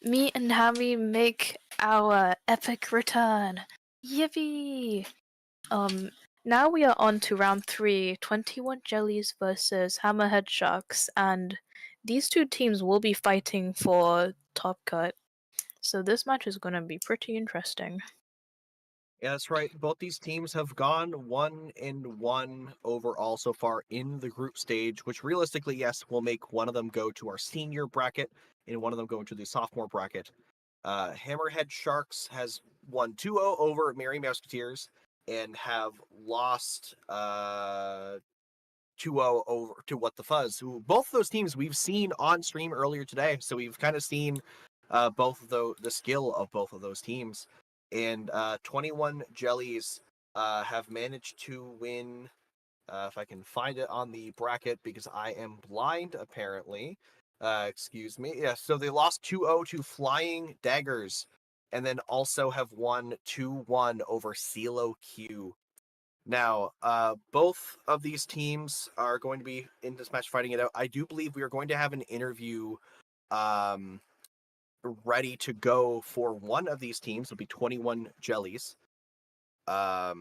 Me and Hammy make our epic return. Yippee! Now we are on to round 3, 21 Jellies versus Hammerhead Sharks, and these two teams will be fighting for top cut. So this match is gonna be pretty interesting. Yeah, that's right. Both these teams have gone 1-1 overall so far in the group stage, which realistically, yes, will make one of them go to our senior bracket and one of them go into the sophomore bracket. Hammerhead Sharks has won 2-0 over Merry Musketeers and have lost 2-0 over to What the Fuzz, who both of those teams we've seen on stream earlier today. So we've kind of seen both of the skill of both of those teams. And 21 Jellies have managed to win, if I can find it on the bracket, because I am blind, apparently. Excuse me. Yeah, so they lost 2-0 to Flying Daggers, and then also have won 2-1 over CeeLo Q. Now, both of these teams are going to be in this match fighting it out. I do believe we are going to have an interview ready to go for one of these teams. It'll be 21 Jellies. But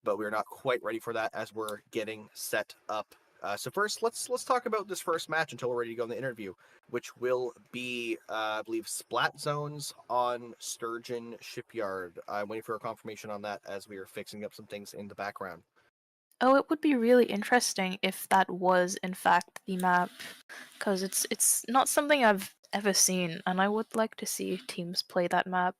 we're not quite ready for that as we're getting set up. So first, let's talk about this first match until we're ready to go in the interview, which will be, I believe, Splat Zones on Sturgeon Shipyard. I'm waiting for a confirmation on that as we are fixing up some things in the background. Oh, it would be really interesting if that was in fact the map, because it's not something I've ever seen, and I would like to see teams play that map.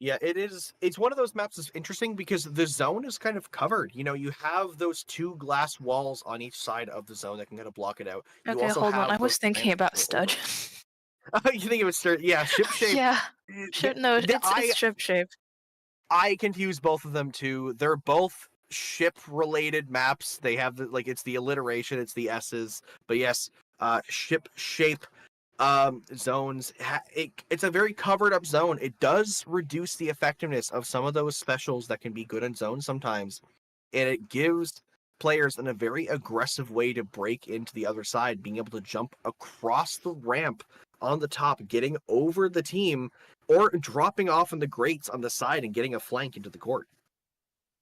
Yeah, it is. It's one of those maps that's interesting because the zone is kind of covered. You know, you have those two glass walls on each side of the zone that can kind of block it out. You Okay, also hold on. I have was those thinking ramps about that go over. Stud. You think it was yeah, ship shape. Yeah. The, No, the, it's ship shape. I confuse both of them too. They're both ship related maps. They have it's the alliteration, it's the S's. But yes, ship shape zones. It's a very covered up zone. It does reduce the effectiveness of some of those specials that can be good in zones sometimes, and it gives players in a very aggressive way to break into the other side, being able to jump across the ramp on the top, getting over the team, or dropping off in the grates on the side and getting a flank into the court.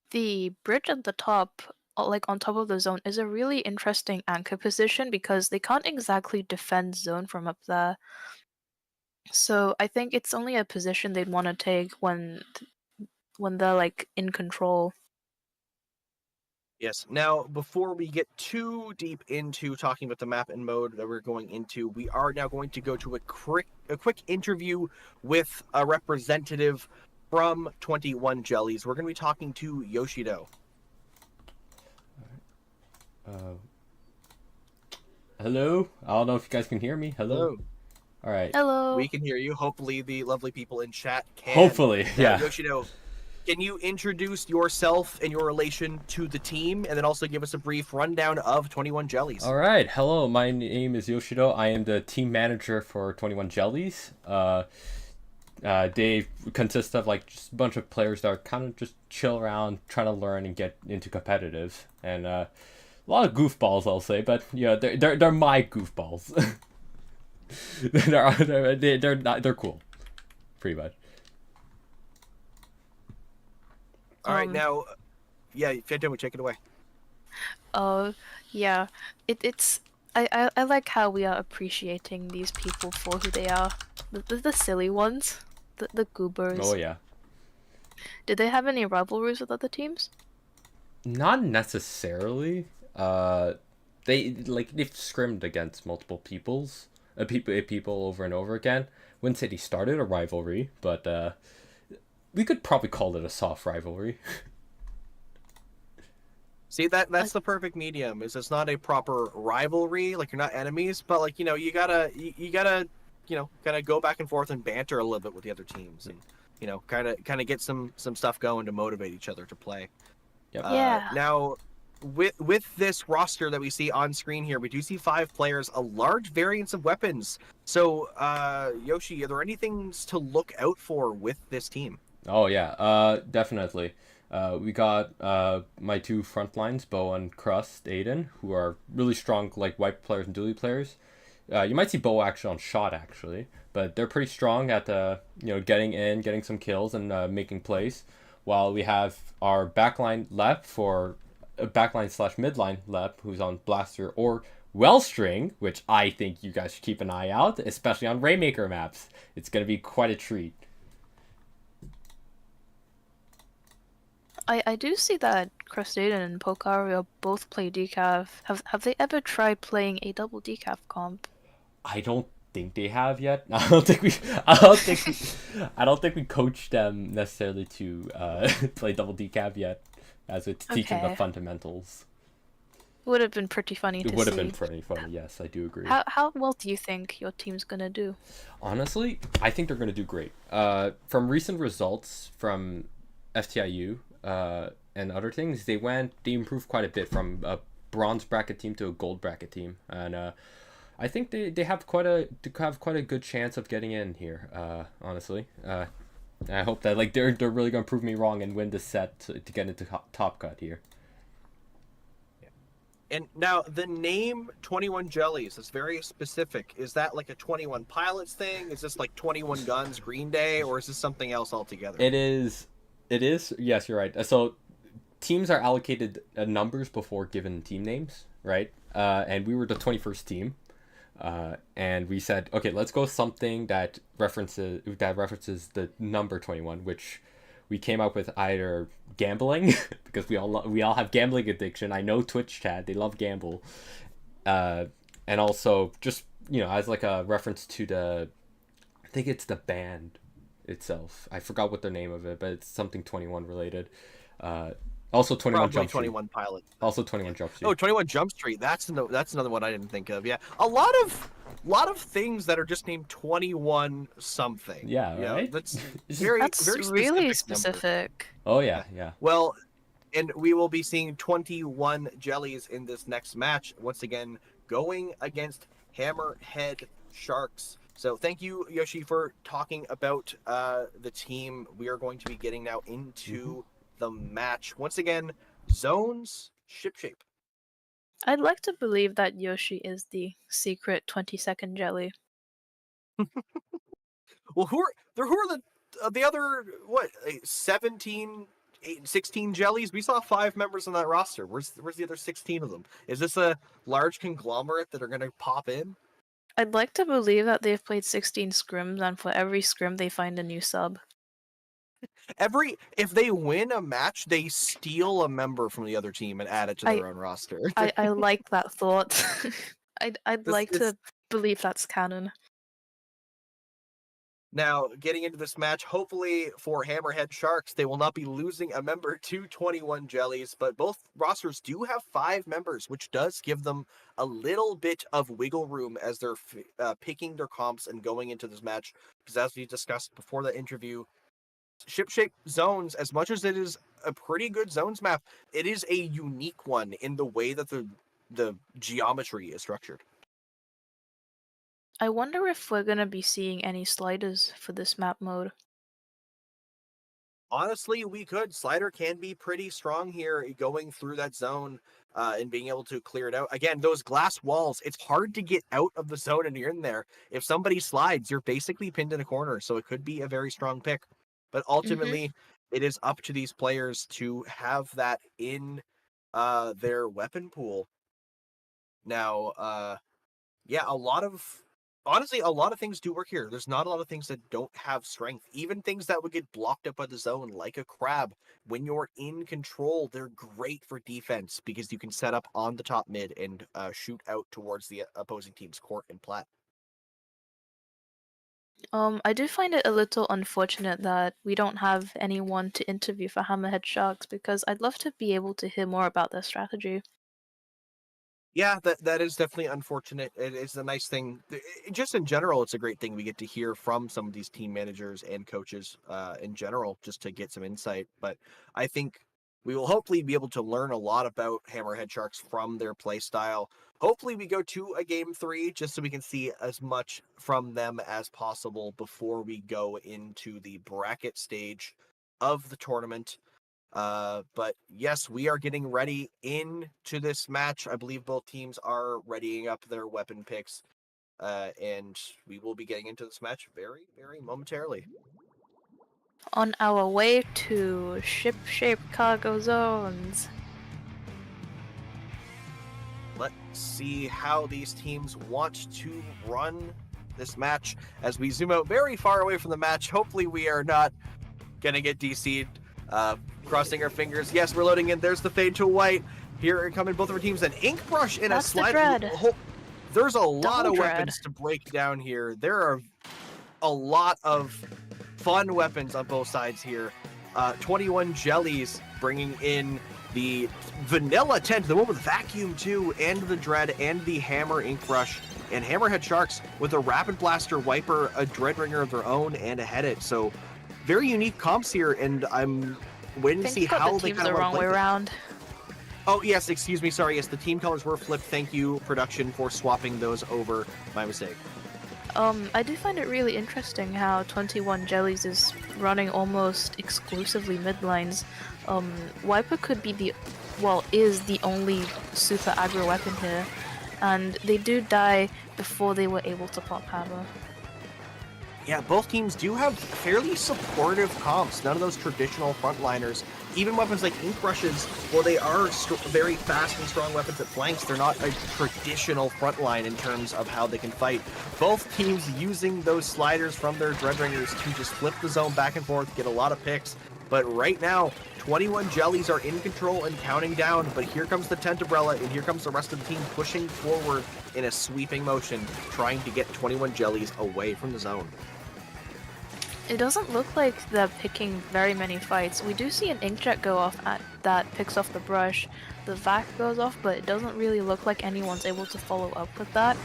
The bridge at the top, like on top of the zone, is a really interesting anchor position because they can't exactly defend zone from up there. So I think it's only a position they'd want to take when they're like in control. Yes. Now, before we get too deep into talking about the map and mode that we're going into, we are now going to go to a quick interview with a representative from 21 Jellies. We're going to be talking to Yoshido. Hello? I don't know if you guys can hear me. Hello? Hello. All right. Hello. We can hear you. Hopefully, the lovely people in chat can. Hopefully, Now, yeah. Yoshido, can you introduce yourself and your relation to the team, and then also give us a brief rundown of 21 Jellies? All right. Hello, my name is Yoshido. I am the team manager for 21 Jellies. They consist of like just a bunch of players that are kind of just chill around, trying to learn and get into competitive, and a lot of goofballs, I'll say. But yeah, they're my goofballs. They're cool, pretty much. All right, now, yeah, Phantom, take it away. Yeah. It's I like how we are appreciating these people for who they are. The silly ones. The goobers. Oh yeah. Did they have any rivalries with other teams? Not necessarily. They've scrimmed against multiple people over and over again. Wouldn't say they started a rivalry, but we could probably call it a soft rivalry. See, that's the perfect medium. Is it's not a proper rivalry, like you're not enemies, but like you gotta kind of go back and forth and banter a little bit with the other teams, and kind of get some stuff going to motivate each other to play. Yep. Yeah. Now, with this roster that we see on screen here, we do see 5 players, a large variance of weapons. So, Yoshi, are there any things to look out for with this team? Oh yeah. Definitely. We got my two front lines, Bo and Crust Aiden, who are really strong like wipe players and dually players. You might see Bow actually on shot actually, but they're pretty strong at getting in, getting some kills, and making plays. While we have our backline Lep for backline slash midline Lep, who's on Blaster or Wellstring, which I think you guys should keep an eye out, especially on Rainmaker maps. It's gonna be quite a treat. I do see that Crustaden and Pokario both play decaf. Have they ever tried playing a double decaf comp? I don't think they have yet. I don't think we coached them necessarily to play double decaf yet, as it's teaching the Okay. fundamentals. Would have been pretty funny It to would have see. been pretty funny. Yes, I do agree. How well do you think your team's gonna do? Honestly, I think they're going to do great. From recent results from FTIU and other things, they improved quite a bit from a bronze bracket team to a gold bracket team, and I think they have quite a good chance of getting in here. Honestly, I hope that they're really going to prove me wrong and win the set to get into top cut here. And now the name 21 Jellies is very specific. Is that like a 21 Pilots thing? Is this like 21 Guns Green Day, or is this something else altogether? It is. Yes, you're right. So teams are allocated numbers before given team names, right? And we were the 21st team. And we said, okay, let's go something that references the number 21, which we came up with either gambling because we all have gambling addiction. I know Twitch chat, they love gamble, and also just as like a reference to I think it's the band itself. I forgot what the name of it, but it's something 21 related. Also 21 Probably Jump Street. 21 Pilot. Also 21 Jump Street. Oh, 21 Jump Street. That's another one I didn't think of. Yeah, a lot of things that are just named 21 something. Yeah, right. That's It's very That's very really specific. specific. Oh yeah. Well, and we will be seeing 21 Jellies in this next match once again, going against Hammerhead Sharks. So thank you, Yoshi, for talking about the team. We are going to be getting now into the match once again. Zones, shipshape. I'd like to believe that Yoshi is the secret 20-second jelly. Well, who are the other 17, 16 Jellies? We saw 5 members on that roster. Where's the other 16 of them? Is this a large conglomerate that are going to pop in? I'd like to believe that they've played 16 scrims, and for every scrim they find a new sub. If they win a match, they steal a member from the other team and add it to their own roster. I like that thought. I'd like It's to believe that's canon. Now, getting into this match, hopefully for Hammerhead Sharks, they will not be losing a member to 21 Jellies, but both rosters do have 5 members, which does give them a little bit of wiggle room as they're picking their comps and going into this match. Because as we discussed before the interview, shipshape zones, as much as it is a pretty good zones map, it is a unique one in the way that the geometry is structured. I wonder if we're gonna be seeing any sliders for this map mode. Honestly, we could. Slider can be pretty strong here going through that zone and being able to clear it out. Again, those glass walls, it's hard to get out of the zone and you're in there. If somebody slides, you're basically pinned in a corner, so it could be a very strong pick. But ultimately, it is up to these players to have that in their weapon pool. Now, yeah, honestly, a lot of things do work here. There's not a lot of things that don't have strength. Even things that would get blocked up by the zone, like a crab. When you're in control, they're great for defense because you can set up on the top mid and shoot out towards the opposing team's court and plat. I do find it a little unfortunate that we don't have anyone to interview for Hammerhead Sharks, because I'd love to be able to hear more about their strategy. Yeah, that is definitely unfortunate. It is a nice thing. Just in general, it's a great thing we get to hear from some of these team managers and coaches in general, just to get some insight. But I think we will hopefully be able to learn a lot about Hammerhead Sharks from their play style. Hopefully we go to a game 3 just so we can see as much from them as possible before we go into the bracket stage of the tournament. But yes, we are getting ready into this match. I believe both teams are readying up their weapon picks. and we will be getting into this match very, very momentarily. On our way to ship-shaped cargo zones. Let's see how these teams want to run this match as we zoom out very far away from the match. Hopefully we are not going to get DC'd. Crossing our fingers. Yes, we're loading in. There's the fade to white. Here are coming both of our teams. An ink brush and That's a slide. There's a lot of weapons to break down here. There are a lot of fun weapons on both sides here. 21 Jellies bringing in the vanilla tent, the one with vacuum too, and the dread and the hammer ink brush, and Hammerhead Sharks with a rapid blaster wiper, a dread ringer of their own, and a headed. So very unique comps here, and I'm waiting to see how they kind of the wrong way around. Oh yes, excuse me, sorry. Yes, the team colors were flipped. Thank you, production, for swapping those over. My mistake. I do find it really interesting how 21 Jellies is running almost exclusively mid lanes. Wiper could be is the only super aggro weapon here, and they do die before they were able to pop hammer. Yeah, both teams do have fairly supportive comps. None of those traditional frontliners. Even weapons like ink brushes, while they are very fast and strong weapons at flanks, they're not a traditional frontline in terms of how they can fight. Both teams using those sliders from their Dreadringers to just flip the zone back and forth, get a lot of picks. But right now, 21 Jellies are in control and counting down, but here comes the tent umbrella, and here comes the rest of the team pushing forward in a sweeping motion, trying to get 21 Jellies away from the zone. It doesn't look like they're picking very many fights. We do see an inkjet go off that picks off the brush. The vac goes off, but it doesn't really look like anyone's able to follow up with that.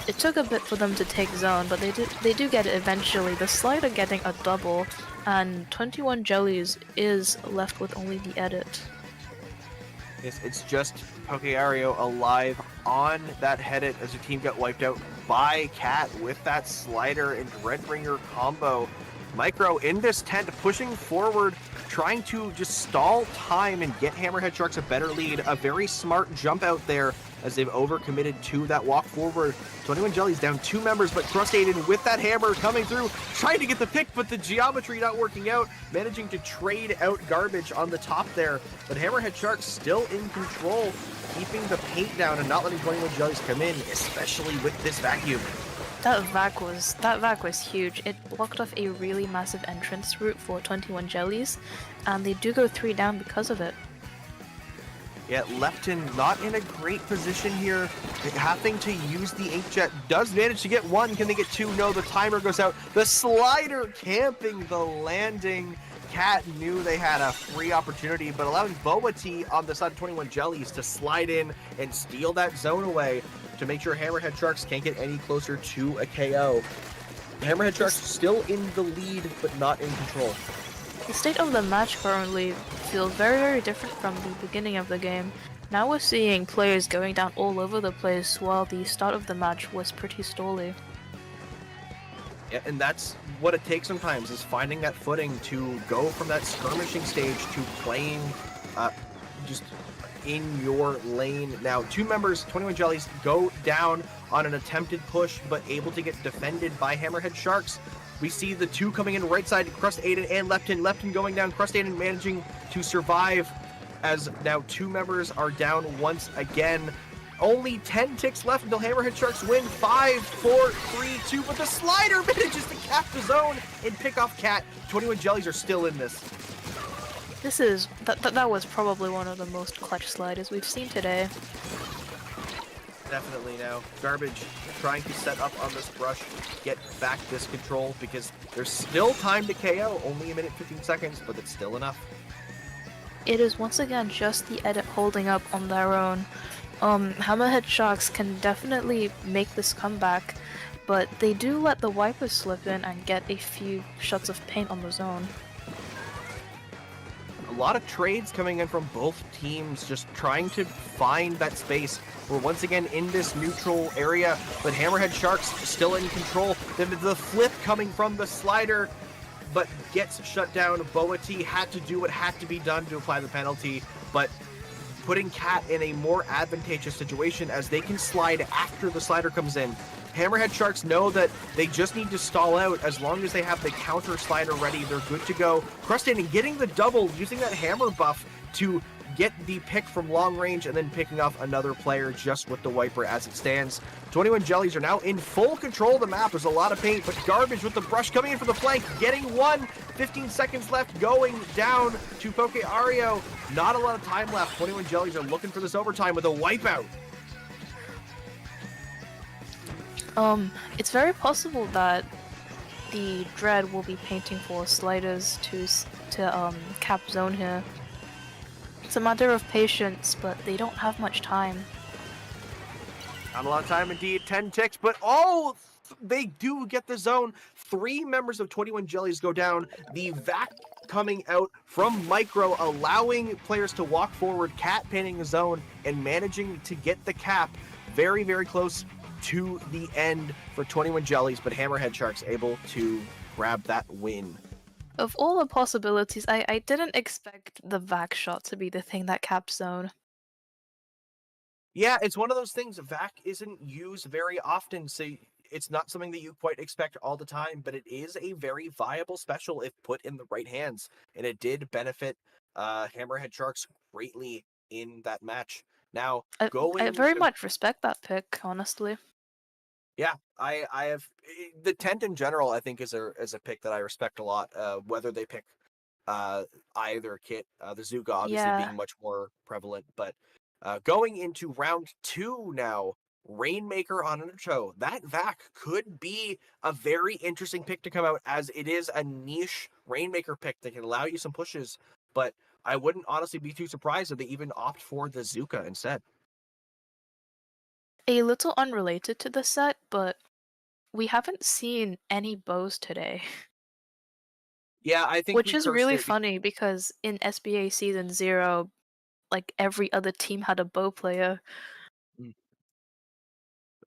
It took a bit for them to take zone, but they do get it eventually. The slider getting a double, and 21 Jellies is left with only the edit. Yes, it's just Pokeario alive on that headed as the team got wiped out by Cat with that slider and Dreadbringer combo. Micro in this tent, pushing forward, trying to just stall time and get Hammerhead Sharks a better lead. A very smart jump out there as they've overcommitted to that walk forward. 21 Jellies down 2 members, but Crustaden with that hammer coming through, trying to get the pick, but the geometry not working out, managing to trade out garbage on the top there. But Hammerhead Sharks still in control, keeping the paint down and not letting 21 Jellies come in, especially with this vacuum. That vac was huge. It blocked off a really massive entrance route for 21 Jellies, and they do go 3 down because of it. Yeah, Lepton not in a great position here, having to use the inkjet. Does manage to get 1, can they get 2? No, the timer goes out. The slider camping the landing. Cat knew they had a free opportunity, but allowing Boa T on the side of 21 Jellies to slide in and steal that zone away to make sure Hammerhead Sharks can't get any closer to a KO. Hammerhead Sharks still in the lead, but not in control. The state of the match currently feels very, very different from the beginning of the game. Now we're seeing players going down all over the place, while the start of the match was pretty stally. Yeah, and that's what it takes sometimes, is finding that footing to go from that skirmishing stage to playing just in your lane. Now, 2 members, 21 Jellies, go down on an attempted push, but able to get defended by Hammerhead Sharks. We see the 2 coming in right side, Crustaden and Lepton. Lepton going down, Crustaden managing to survive, as now 2 members are down once again. Only 10 ticks left until Hammerhead Sharks win. 5, 4, 3, 2, but the slider manages to cap the zone and pick off Cat. 21 Jellies are still in this. That was probably one of the most clutch sliders we've seen today. Definitely now. Garbage trying to set up on this brush, get back this control, because there's still time to KO. Only 1 minute 15 seconds, but it's still enough. It is once again just the edit holding up on their own. Hammerhead Sharks can definitely make this comeback, but they do let the wipers slip in and get a few shots of paint on the zone. A lot of trades coming in from both teams, just trying to find that space. We're once again in this neutral area, but Hammerhead Sharks still in control. The flip coming from the slider, but gets shut down. Boa T had to do what had to be done to apply the penalty, but putting Cat in a more advantageous situation as they can slide after the slider comes in. Hammerhead Sharks know that they just need to stall out. As long as they have the counter slider ready, they're good to go. Crustating getting the double, using that hammer buff to get the pick from long range and then picking off another player just with the wiper as it stands. 21 Jellies are now in full control of the map. There's a lot of paint, but Garbage with the brush coming in for the flank, getting one. 15 seconds left, going down to Poke Ario. Not a lot of time left. 21 Jellies are looking for this overtime with a wipeout. It's very possible that the Dread will be painting for sliders to cap zone here. It's a matter of patience, but they don't have much time. Not a lot of time indeed, 10 ticks, but they do get the zone. 3 members of 21 Jellies go down. The vac coming out from Micro, allowing players to walk forward, Cat painting the zone, and managing to get the cap very, very close to the end for 21 Jellies, but Hammerhead Sharks able to grab that win. Of all the possibilities, I didn't expect the vac shot to be the thing that caps zone. Yeah, it's one of those things. Vac isn't used very often, so it's not something that you quite expect all the time, but it is a very viable special if put in the right hands, and it did benefit Hammerhead Sharks greatly in that match. Now, I very much respect that pick, honestly. Yeah, I have the tent in general. I think is a pick that I respect a lot. Whether they pick either kit, the Zuga obviously being much more prevalent, but going into round 2 now, Rainmaker on Undertow. That vac could be a very interesting pick to come out, as it is a niche Rainmaker pick that can allow you some pushes. But I wouldn't honestly be too surprised if they even opt for the Zuka instead. A little unrelated to the set, but we haven't seen any bows today. Yeah, I think which is really funny because in SBA Season 0, like every other team had a bow player.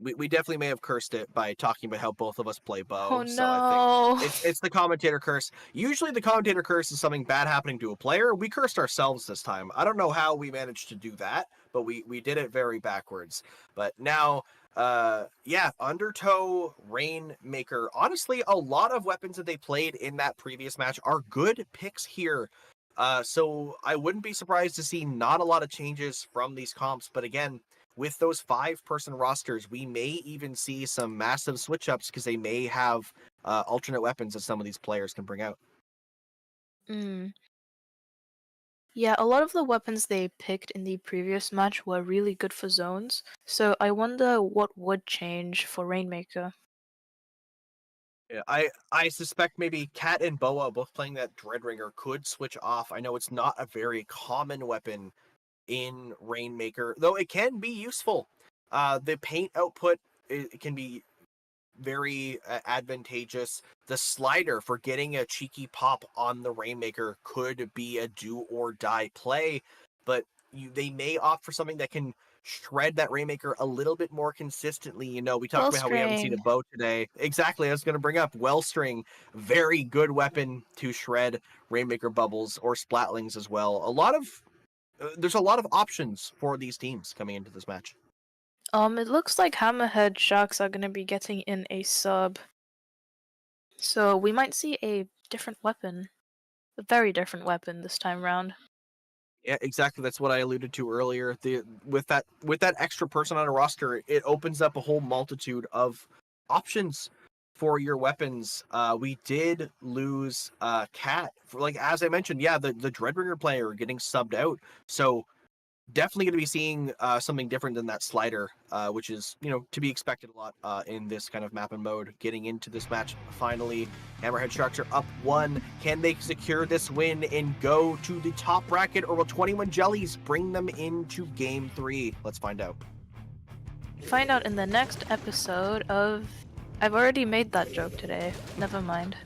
We definitely may have cursed it by talking about how both of us play bow. Oh no! So I think it's the commentator curse. Usually the commentator curse is something bad happening to a player. We cursed ourselves this time. I don't know how we managed to do that, but we did it very backwards. But now, Undertow, Rainmaker. Honestly, a lot of weapons that they played in that previous match are good picks here. So I wouldn't be surprised to see not a lot of changes from these comps. But again, with those 5-person rosters, we may even see some massive switch-ups because they may have alternate weapons that some of these players can bring out. Yeah, a lot of the weapons they picked in the previous match were really good for zones, so I wonder what would change for Rainmaker. Yeah, I suspect maybe Cat and Boa both playing that Dreadringer could switch off. I know it's not a very common weapon in Rainmaker, though it can be useful. The paint output it can be very advantageous. The slider for getting a cheeky pop on the Rainmaker could be a do or die play, but they may opt for something that can shred that Rainmaker a little bit more consistently. You know, we talked about how we haven't seen a bow today. Exactly, I was going to bring up Wellstring, very good weapon to shred Rainmaker bubbles or Splatlings as well. There's a lot of options for these teams coming into this match. It looks like Hammerhead Sharks are going to be getting in a sub. So we might see a different weapon. A very different weapon this time round. Yeah, exactly. That's what I alluded to earlier. With that extra person on a roster, it opens up a whole multitude of options for your weapons. We did lose Cat for, like, as I mentioned, the Dreadringer player getting subbed out. So definitely going to be seeing something different than that slider, which is, to be expected a lot in this kind of map and mode. Getting into this match, finally, Hammerhead Sharks are up 1. Can they secure this win and go to the top bracket, or will 21 Jellies bring them into Game 3? Let's find out. Find out in the next episode of... I've already made that joke today. Never mind.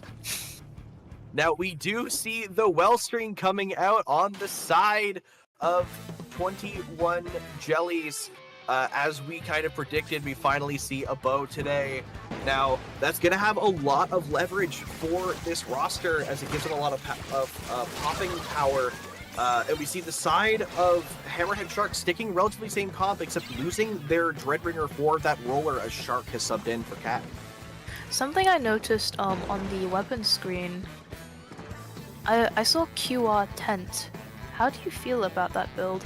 Now, we do see the Wellstring coming out on the side of 21 Jellies. As we kind of predicted, we finally see a bow today. Now, that's going to have a lot of leverage for this roster, as it gives them a lot of popping power And we see the side of Hammerhead Shark sticking relatively same comp, except losing their Dreadbringer for that roller as Shark has subbed in for Cat. Something I noticed on the weapon screen, I saw QR tent. How do you feel about that build?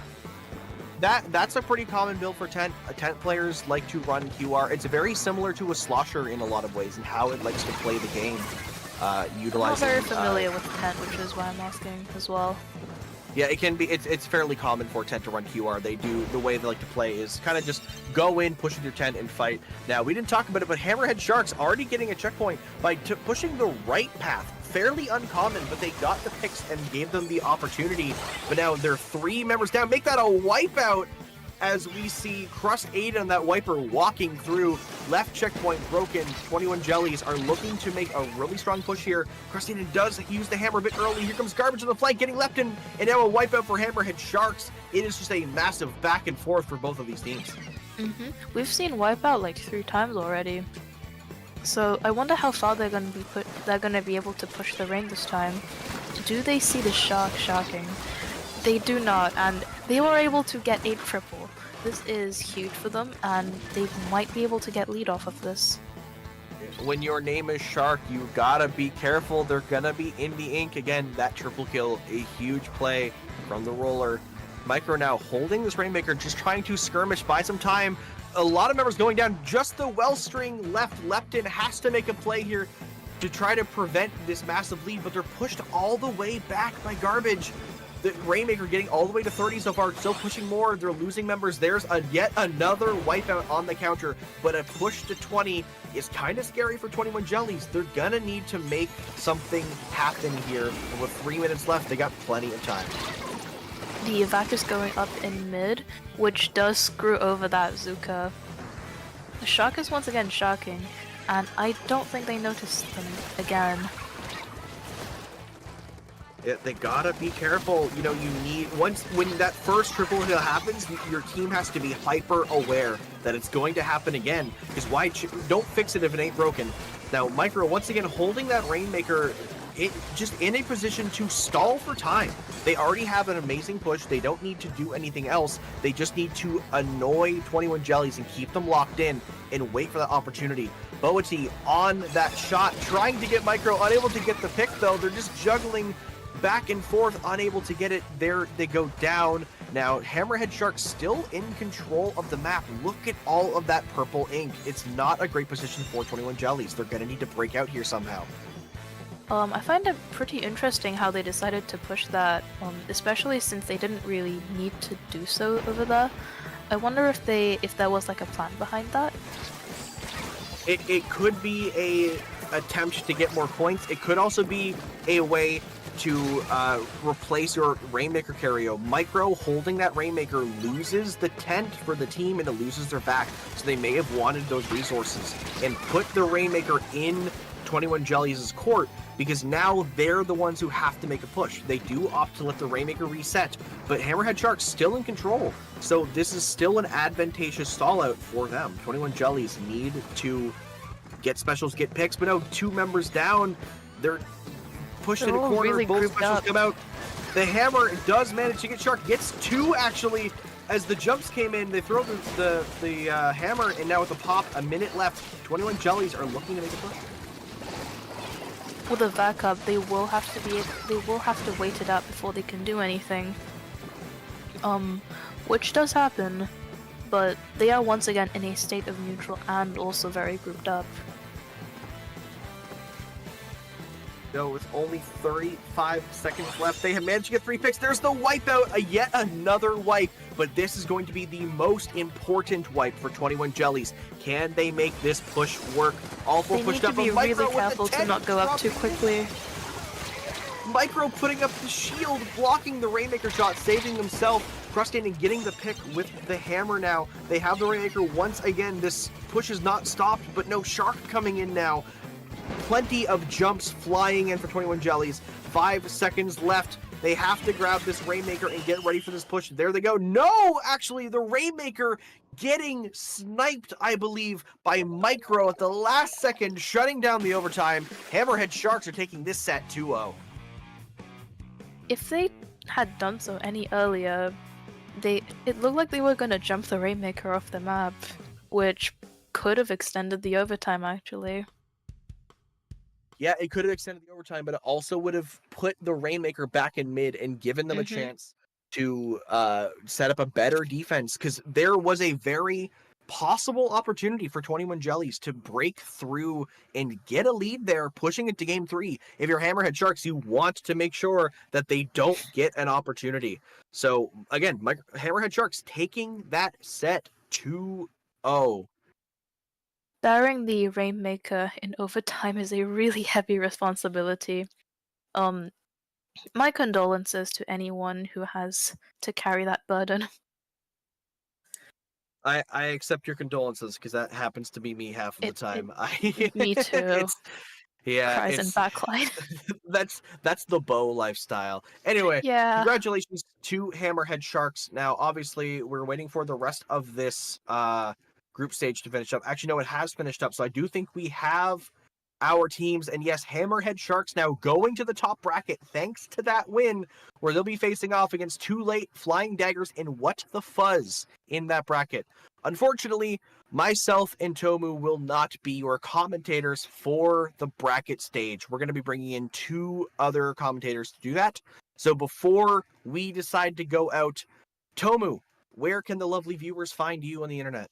That's a pretty common build for tent. Tent players like to run QR. It's very similar to a slosher in a lot of ways and how it likes to play the game. Utilizing. I'm not very familiar with tent, which is why I'm asking as well. Yeah, it can be. It's fairly common for tent to run QR. They do, the way they like to play is kind of just go in, push with your tent, and fight. Now, we didn't talk about it, but Hammerhead Sharks already getting a checkpoint by pushing the right path. Fairly uncommon, but they got the picks and gave them the opportunity. But now they're 3 members down. Make that a wipeout as we see Crust 8 on that wiper walking through. Left checkpoint broken. 21 Jellies are looking to make a really strong push here. Crust 8 does use the hammer a bit early. Here comes Garbage on the flank, getting left in, and now a wipeout for Hammerhead Sharks. It is just a massive back and forth for both of these teams. We've seen wipeout like 3 times already. So I wonder how far they're gonna be able to push the rain this time. Do they see the sharking? They do not, and they were able to get a triple. This is huge for them, and they might be able to get lead off of this. When your name is Shark, you gotta be careful. They're gonna be in the ink again. That triple kill, a huge play from the roller. Micro now holding this Rainmaker, just trying to skirmish, buy some time. A lot of members going down. Just the Wellstring left. Lepton has to make a play here to try to prevent this massive lead, but they're pushed all the way back by Garbage. The Rainmaker getting all the way to 30 so far, still pushing more. They're losing members. There's yet another wipeout on the counter, but a push to 20 is kind of scary for 21 Jellies. They're gonna need to make something happen here. And with 3 minutes left, they got plenty of time. The evac is going up in mid, which does screw over that Zuka. The Shark is once again sharking, and I don't think they noticed them again. They gotta be careful. You know, you need, when that first triple kill happens, your team has to be hyper aware that it's going to happen again. Because why? Don't fix it if it ain't broken. Now, Micro once again holding that Rainmaker, just in a position to stall for time. They already have an amazing push. They don't need to do anything else. They just need to annoy 21 Jellies and keep them locked in and wait for that opportunity. Boaty on that shot, trying to get Micro, unable to get the pick though. They're just juggling back and forth, unable to get it. There they go down. Now Hammerhead Shark still in control of the map. Look at all of that purple ink. It's not a great position for 21 Jellies. They're gonna need to break out here somehow. I find it pretty interesting how they decided to push that, especially since they didn't really need to do so over there. I wonder if there was like a plan behind that. It could be a attempt to get more points. It could also be a way to replace your Rainmaker carry. Micro holding that Rainmaker loses the tent for the team and it loses their back, so they may have wanted those resources and put the Rainmaker in 21 Jellies' court, because now they're the ones who have to make a push. They do opt to let the Rainmaker reset, but Hammerhead Shark's still in control, so this is still an advantageous stall out for them. 21 Jellies need to get specials, get picks, but no, 2 members down. They're pushed in a corner, really both grouped specials up. come out. The Hammer does manage to get Shark, gets 2 actually. As the jumps came in, they throw the Hammer, and now with the pop, a minute left. 21 Jellies are looking to make a push. With a backup, they will have to wait it out before they can do anything. Which does happen, but they are once again in a state of neutral and also very grouped up. So with only 35 seconds left, they have managed to get 3 picks. There's the wipeout, yet another wipe, but this is going to be the most important wipe for 21 Jellies. Can they make this push work? All 4 They pushed need up. to be Micro really with the careful to 10 not go up drop. too quickly. Micro putting up the shield, blocking the Rainmaker shot, saving themselves. Crustain and getting the pick with the Hammer now. They have the Rainmaker once again. This push is not stopped, but no, Shark coming in now. Plenty of jumps flying in for 21 Jellies. 5 seconds left. They have to grab this Rainmaker and get ready for this push. There they go. No, actually, the Rainmaker getting sniped, I believe, by Micro at the last second, shutting down the overtime. Hammerhead Sharks are taking this set 2-0. If they had done so any earlier, it looked like they were gonna jump the Rainmaker off the map, which could have extended the overtime actually. Yeah, it could have extended the overtime, but it also would have put the Rainmaker back in mid and given them a chance to set up a better defense, because there was a very possible opportunity for 21 Jellies to break through and get a lead there, pushing it to game 3. If you're Hammerhead Sharks, you want to make sure that they don't get an opportunity. So again, Hammerhead Sharks taking that set 2-0. Starring the Rainmaker in overtime is a really heavy responsibility. My condolences to anyone who has to carry that burden. I accept your condolences, because that happens to be me half of the time. Me too. Cries in It's backline. that's the bow lifestyle. Anyway, Yeah. congratulations to Hammerhead Sharks. Now, obviously, we're waiting for the rest of this group stage to finish up. Actually, no, it has finished up, so I do think we have our teams. And yes, Hammerhead Sharks now going to the top bracket thanks to that win, where they'll be facing off against Too Late, Flying Daggers, and What the Fuzz in that bracket. Unfortunately, myself and Tomu will not be your commentators for the bracket stage. We're going to be bringing in 2 other commentators to do that. So before we decide to go out, Tomu, where can the lovely viewers find you on the internet?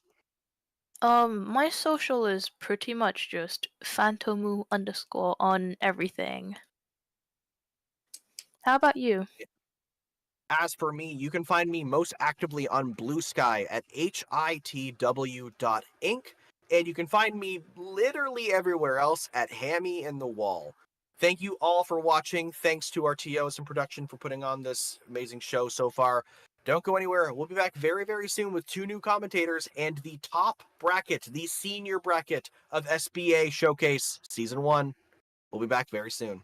My social is pretty much just Phantomu _ on everything. How about you? As for me, you can find me most actively on Blue Sky at hitw.inc, and you can find me literally everywhere else at Hammy in the Wall. Thank you all for watching. Thanks to our TOs and production for putting on this amazing show so far. Don't go anywhere. We'll be back very, very soon with 2 new commentators and the top bracket, the senior bracket of SBA Showcase Season 1. We'll be back very soon.